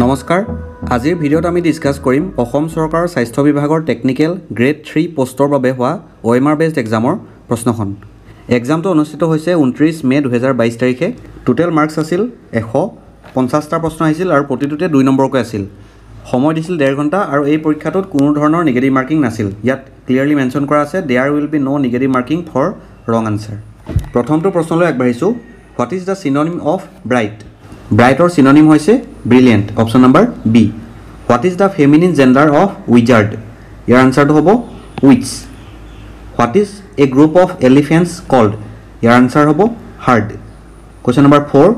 নমস্কাৰ আজিৰ ভিডিঅ'ত আমি ডিসকাস কৰিম অসম চৰকাৰৰ স্বাস্থ্য বিভাগৰ টেকনিক্যাল গ্ৰেড 3 পোষ্টৰ বাবে হোৱা OMR বেসড এক্সামৰ প্ৰশ্নখন এক্সামটো অনুষ্ঠিত হৈছে 29 মে 2022 তাৰিখে টোটাল মাৰ্কস আছিল 150টা প্ৰশ্ন আহিছিল আৰু প্ৰতিটোতে 2 নম্বৰকৈ আছিল সময় দিছিল 1.5 ঘণ্টা আৰু এই পৰীক্ষাটোত কোনো ধৰণৰ নেগেটিভ মাৰ্কিং নাছিল ইয়াত ক্লিয়াৰলি মেনশন কৰা আছে there will be no negative marking for wrong answer প্ৰথমটো প্ৰশ্নলৈ আগবাঢ়িছো what is the synonym of bright ব্ৰাইটৰ সিনোনিম হৈছে brilliant option number B what is the feminine gender of wizard ইয়াৰ আনসাৰটো হ'ব witch what is a group of elephants called ইয়াৰ answer হ'ব herd question number 4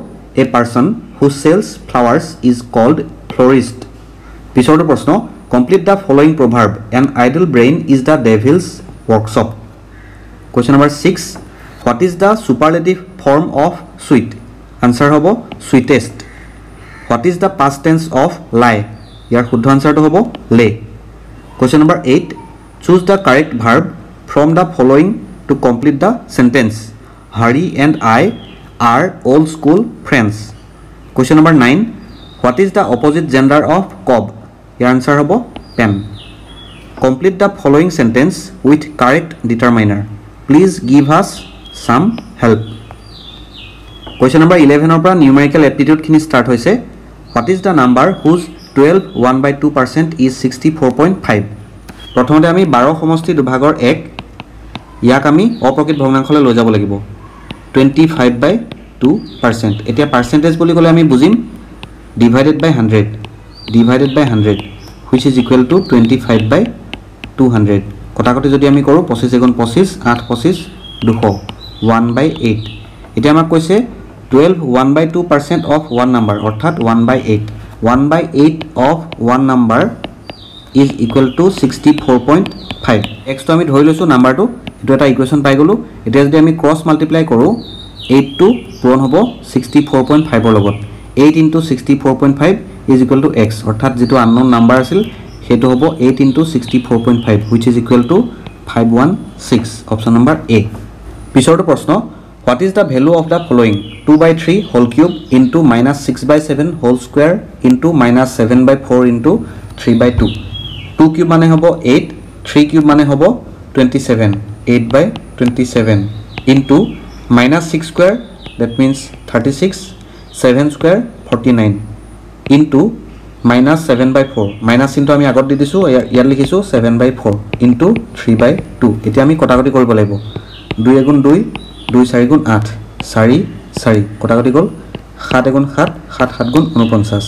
a person who sells flowers is called florist পিছৰটো প্ৰশ্ন complete the following proverb an idol brain is the devil's workshop question number 6 what is the superlative form of sweet answer হ'ব sweetest what is the past tense of lie ইয়াৰ শুদ্ধ আনসাৰটো হ'ব lay question number 8 choose the correct verb from the following to complete the sentence Harry and I are old school friends question number 9 what is the opposite gender of cob ইয়াৰ answer হ'ব pen complete the following sentence with correct ডিটাৰমাইনাৰ please give আছ সাম help Question number 11 of numerical aptitude kini start hoise. What is the number whose 12 1/2% is 64.5? প্ৰথমতে আমি 12 সমষ্টি দুভাগৰ 1 ইয়াক আমি অপ্ৰকৃত ভগ্নাংশলৈ লৈ যাব লাগিব 25/2%. এতিয়া পাৰ্চেন্টেজ বুলি ক'লে আমি বুজিম divided by 100 which is equal to 25/200. কটাকটি যদি আমি কৰো 25 * 25 8 25 200 1/8. এতিয়া আমাক কৈছে 12 1/2% of one number অর্থাৎ 1/8 1/8 of one number is equal to 64.5 x তো আমি ধৰি লৈছো নাম্বাৰটো এটো এটা ইকুৱেশন পাই গলো এটা যদি আমি ক্ৰস মাল্টিপ্লাই কৰো 8 টো পূৰণ হ'ব 64.5 ৰ লগত 8 * 64.5 is equal to x অৰ্থাৎ যেটো আননোন নাম্বাৰ আছিল হেতু হ'ব 8 * 64.5 which is equal to 516 option number a পিছৰটো প্ৰশ্ন What is the value of the following 2/3 whole cube into -6/7 whole square into -7/4 into 3/2 2 cube মানে হ'ব 8 3 cube মানে হ'ব 27 8/27 into -6 square that means 36 7 square 49 into -7/4 minus into আমি আগত দি দিছো ইয়াৰ লিখিছো 7/4 into 3/2 এতিয়া আমি কটাকটি কৰিব লাগিব 2 * 2 2 4 * 8 4 4 কটাকটি গল 7 * 7 7 7 * 49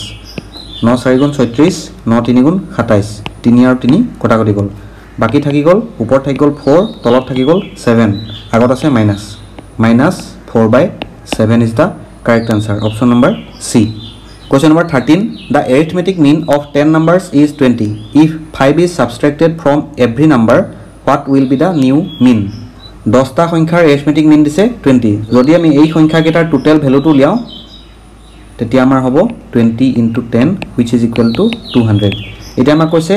9 4 * 36 9 3 * 27 3 আৰু 3 কটাকটি গল বাকি থাকি গল ওপৰ থাকি গল 4 তলত থাকি গল 7 আগত আছে minus -4/7 is the correct answer option number C question number 13 the arithmetic mean of 10 numbers is 20 if 5 is subtracted from every number what will be the new mean 10টা সংখ্যাৰ এৰিথমেটিক মিন দিছে 20 যদি আমি এই সংখ্যা কেটাৰ টোটাল ভ্যালুটো লিয়াও তেতিয়া আমাৰ হ'ব 20 * 10 which is equal to 200 এটা আমাক কৈছে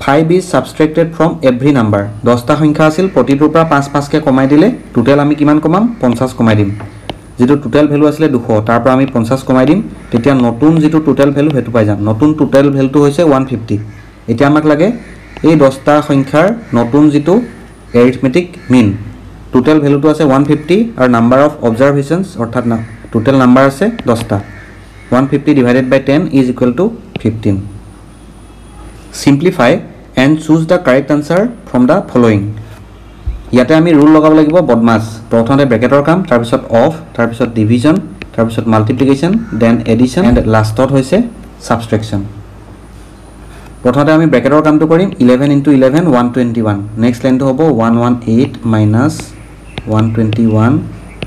5 is subtracted from every number 10টা সংখ্যা আছিল প্ৰতিটোৰ পৰা 5 5 কে কমাই দিলে টোটাল আমি কিমান কমাম 50 কমাই দিম যেটো টোটাল ভ্যালু আছিল 200 তাৰ পৰা আমি 50 কমাই দিম তেতিয়া নতুন যেটো টোটাল ভ্যালু হেতু পাই যাম নতুন টোটাল ভ্যালুটো হৈছে 150 এতিয়া আমাক লাগে এই 10টা সংখ্যাৰ নতুন যেটো arithmetic mean total value to আছে 150 আর number of observations অর্থাৎ না total number আছে 10টা 150 divided by 10 is equal to 15 simplify and choose the correct answer from the following ইয়াতে আমি রুল লগাব লাগিব বদমাস প্ৰথমতে ব্ৰেকেটৰ কাম তাৰ পিছত অফ তাৰ পিছত ডিভিজন তাৰ পিছত মাল্টিপ্লিকেশন দেন এডিশন এন্ড লাষ্টত হৈছে সাবট্ৰেকশন প্ৰথমতে আমি ব্ৰেকেটৰ কামটো কৰিম 11 * 11 121 নেক্সট লাইনটো হ'ব 118 - 121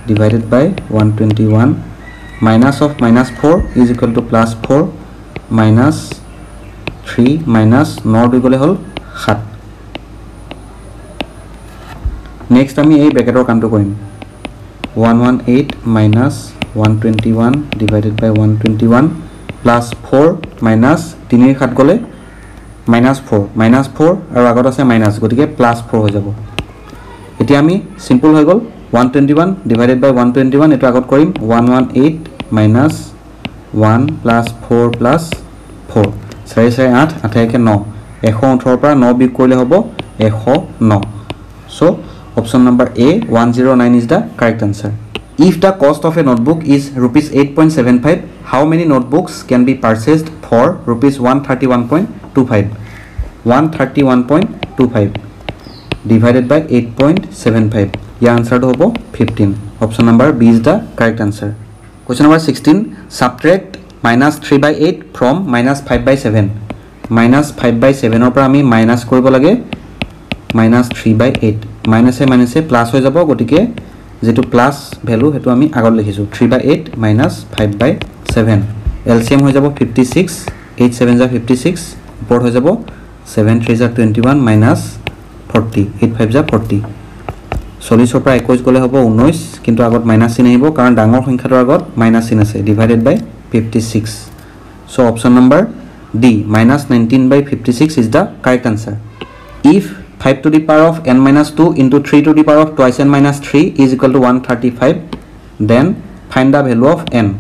divided by 121 minus of -4 is equal to +4 minus 3 minus 9 দি গলে হল 7 নেক্সট আমি এই ব্ৰেকেটৰ কামটো কৰিম 118 minus 121 divided by 121 +4 minus 3 ৰ 7 গলে -4 আৰু আগত আছে মাইনাস গতিকে +4 হৈ যাব এতিয়া আমি সিম্পল হৈ গল 121 divided by 121 এটো আগত কৰিম 118 minus 1 plus 4 plus 4 4 4 8 8 1 9 118 পৰা 9 বিয়োগ কৰিলে হ'ব 109 so option number A 109 is the correct answer if the cost of a notebook is rupees 8.75 how many notebooks can be purchased for rupees 131.25 131.25 divided by 8.75 your answer to hobo 15 option number B is the correct answer question number 16 subtract minus 3 by 8 from minus 5 by 7 minus 5 by 7 or পৰা আমি minus কৰিব লাগে minus 3 by 8 minus a plus হৈ যাব গটিকে যেটো plus value হেতু আমি আগত লিখিছো 3 by 8 minus 5 by 7 LCM হৈ যাব 56 8 7 যা 56 উপৰ হৈ যাব 7 3 যা 21 minus 40 8 5 যা 40 40 পৰা 21 গলে হ'ব 19 কিন্তু আগত মাইনাস চিন আহিব কাৰণ ডাঙৰ সংখ্যাটোৰ আগত মাইনাস চিন আছে divided by 56 so option number D minus 19 by 56 is the correct answer if 5 to the power of n minus 2 into 3 to the power of twice n minus 3 is equal to 135 then find the value of n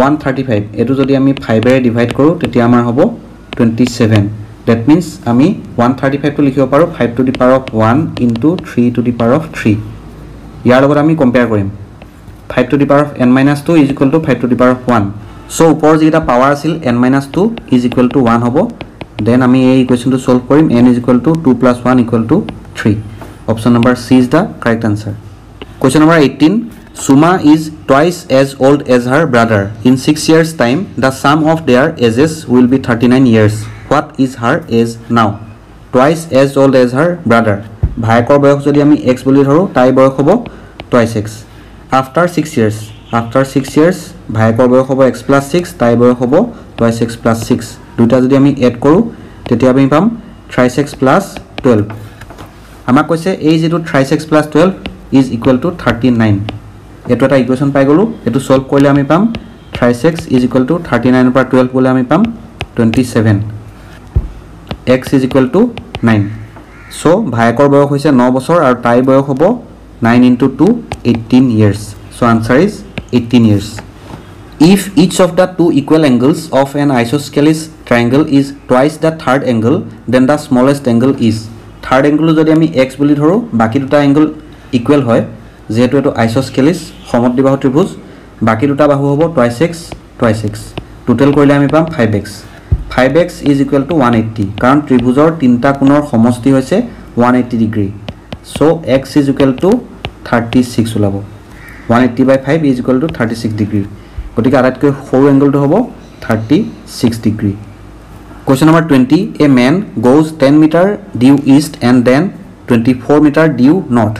135 etu jodi ami 5 ere divide koru tetia amar hobo 27 that means ami 135 to likhibo paru 5 to the power of 1 into 3 to the power of 3 yar logot ami compare korim 5 to the power of n minus 2 is equal to 5 to the power of 1 so upor jeta power asil n minus 2 is equal to 1 hobo then ami ei equation to solve korim n is equal to 2 plus 1 equal to 3 option number C is the correct answer question number 18 Suma is twice as old as her brother in 6 years time the sum of their ages will be 39 years what is her age now twice as old as her brother bhayakor boyok jodi ami x boli dhoru tai boyok hobo twice x after 6 years bhayakor boyok hobo x plus 6 tai boyok hobo twice x plus 6 দুটা যদি আমি add কৰো তেতিয়া আমি পাম thrice x plus 12 আমাক কৈছে এই যেটো thrice x plus 12 is equal to 39 এটো এটা ইকুয়েশন পাই গলো এটো সলভ কৰিলে আমি পাম thrice x is equal to 39 পৰা 12 গলে আমি পাম 27 x is equal to 9 so ভায়কৰ বয়স হৈছে 9 বছৰ আৰু তাই বয়স হ'ব 9 into 2 18 years so answer is 18 years if each of the two equal angles of an isosceles triangle is twice the third angle then the smallest angle is third angle jodi ami x boli dhoro baki duta angle equal hoy jehetu eto isosceles সমদ্বিবাহু ত্রিভুজ baki duta bahu hobo twice x total korile ami pam 5x 5x is equal to 180 karon tribhujor tinta konor somosti hoise 180 degree so x is equal to 36 ulabo 180 by 5 is equal to 36 degree গটিকে আটাইতকৈ সৰু এংগলটো হ'ব 36 degree question number 20 a man goes 10 meter due east and then 24 meter due north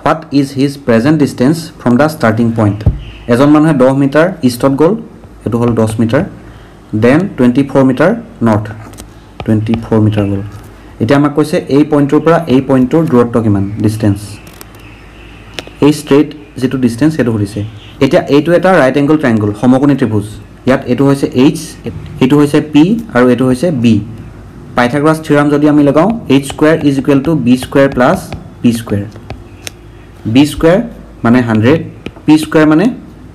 what is his present distance from the starting point এজন মানুহে 10 metre ইষ্টত গল এটো হল 10 metre then 24 metre north 24 metre গল এটা আমাক কৈছে এই পইণ্টৰ পৰা এই পইণ্টৰ দূৰত্ব কিমান ডিসটেন্স এই স্ট্ৰেইট যেটো ডিসটেন্স এটো হৈছে এটা এইটো এটা ৰাইট এংগল ট্ৰায়াঙ্গল সমকোণী ত্ৰিভুজ ইয়াত এটো হৈছে h এটো হৈছে p আৰু এটো হৈছে b পাইথাগোৰাছ থিওৰাম যদি আমি লগাও h square is equal to b square plus p square b square মানে 100 p স্কয়াৰ মানে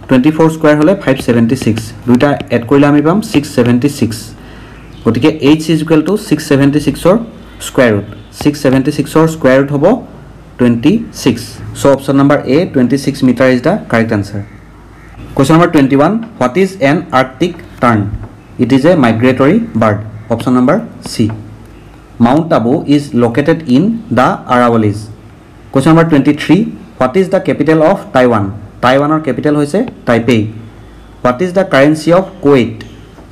24 স্কয়াৰ হলে 576 দুটা এড কৰিলে আমি পাম 676 গতিকে h ইজ ইকুৱেল টু 676 ৰ স্কয়াৰ ৰুট 676 ৰ স্কয়াৰ ৰুট হ'ব 26 so option number A 26 meter is the correct answer question number 21 what is an arctic tern it is a migratory bird option number C Mount Abu is located in the Aravallis question number 23 what is the capital of Taiwan Taiwanor capital hoise Taipei what is the currency of Kuwait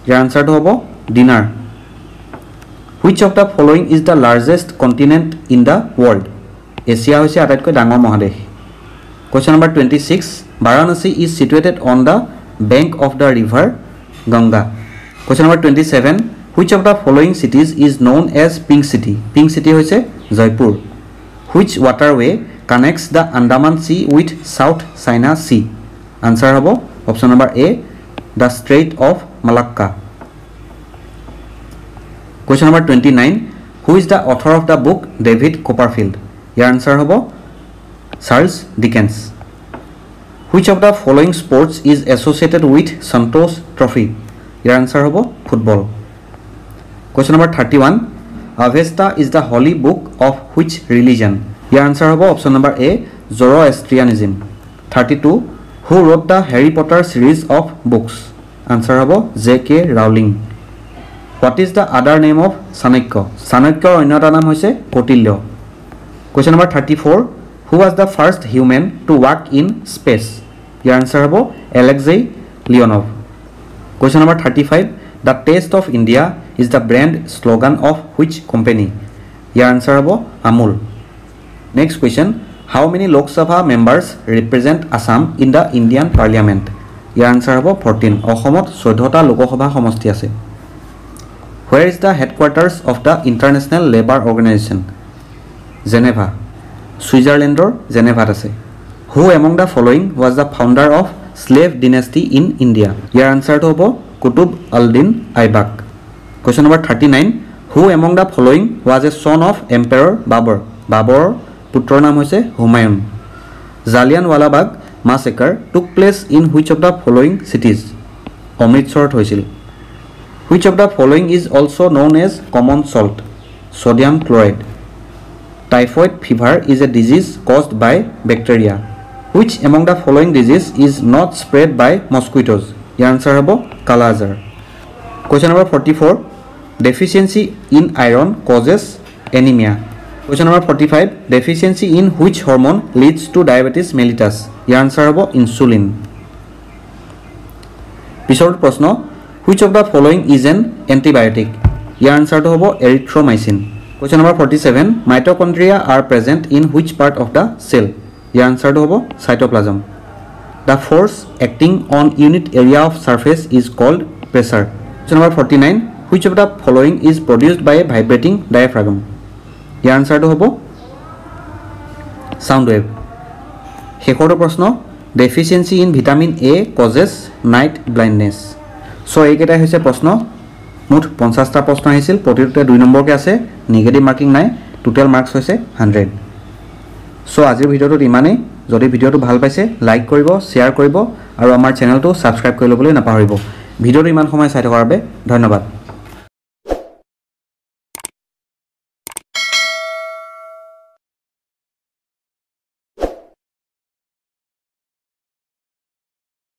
your answer to hobo dinar which of the following is the largest continent in the world Asia hoise আটাইতকৈ ডাঙৰ মহাদেশ question number 26 Varanasi is situated on the bank of the river Ganga question number 27 which of the following cities is known as pink city hoise Jaipur which waterway connects the Andaman Sea with South China Sea answer hobo option number A the Strait of Malacca question number 29 who is the author of the book David Copperfield your answer hobo Charles Dickens which of the following sports is associated with Santosh Trophy your answer hobo football Question number 31. Avesta is the holy book of which religion? Your answer hobo option number A, Zoroastrianism. 32. Who wrote the Harry Potter series of books? Answer hobo J.K. Rowling. What is the other name of Chanakya? Chanakyaৰ অন্য এটা নাম হৈছে Kautilya. Question number 34. Who was the first human to walk in space? Your answer hobo Alexei Leonov. Question number 35. The Taste of India is the brand slogan of which company? Your answer hobo Amul. Next question. How many Lok Sabha members represent Assam in the Indian Parliament? Your answer hobo 14. অসমত 14টা লোকসভা সমষ্টি আছে. Where is the headquarters of the International Labour Organization? Geneva. Switzerlandৰ জেনেভাত আছে. Who among the following was the founder of slave dynasty in India? Your answer to hobo Qutb al-Din Aibak. Question number 39. Who among the following was a son of Emperor Babur? Babur পুত্ৰৰ নাম হৈছে হুমায়ুন. জালিয়ানৱালা বাগ massacre took place in which of the following cities? অমৃতসৰত হৈছিল. Which of the following is also known as common salt? Sodium chloride. Typhoid fever is a disease caused by bacteria. Which among the following disease is not spread by mosquitoes? Your answer hobo kala azar. Question number 44. Deficiency in iron causes anemia. Question number 45. Deficiency in which hormone leads to diabetes mellitus? Your answer hobo insulin. Pisor proshno. Which of the following is an antibiotic? Your answer to hobo erythromycin. Question number 47. Mitochondria are present in which part of the cell? Your answer to hobo cytoplasm. The force acting on unit area of surface is called pressure. Question number 49. Which of the following is produced by a vibrating diaphragm? Your answer to hobo sound wave. Shekhorto proshno. Deficiency in vitamin A causes night blindness. So এইকেইটা হৈছে প্ৰশ্ন. মুঠ 50টা প্ৰশ্ন আহিছিল. প্ৰতিটোতে 2 নম্বৰকে আছে. Negative marking নাই. Total marks হৈছে 100. So আজিৰ ভিডিওটো ইমানেই. যদি ভিডিওটো ভাল পাইছে লাইক কৰিব, শেয়াৰ কৰিব আৰু আমাৰ চেনেলটো সাবস্ক্ৰাইব কৰি ল'বলৈ নাপাহৰিব. ভিডিওটো ইমান সময় চাই থকাৰ বাবে ধন্যবাদ.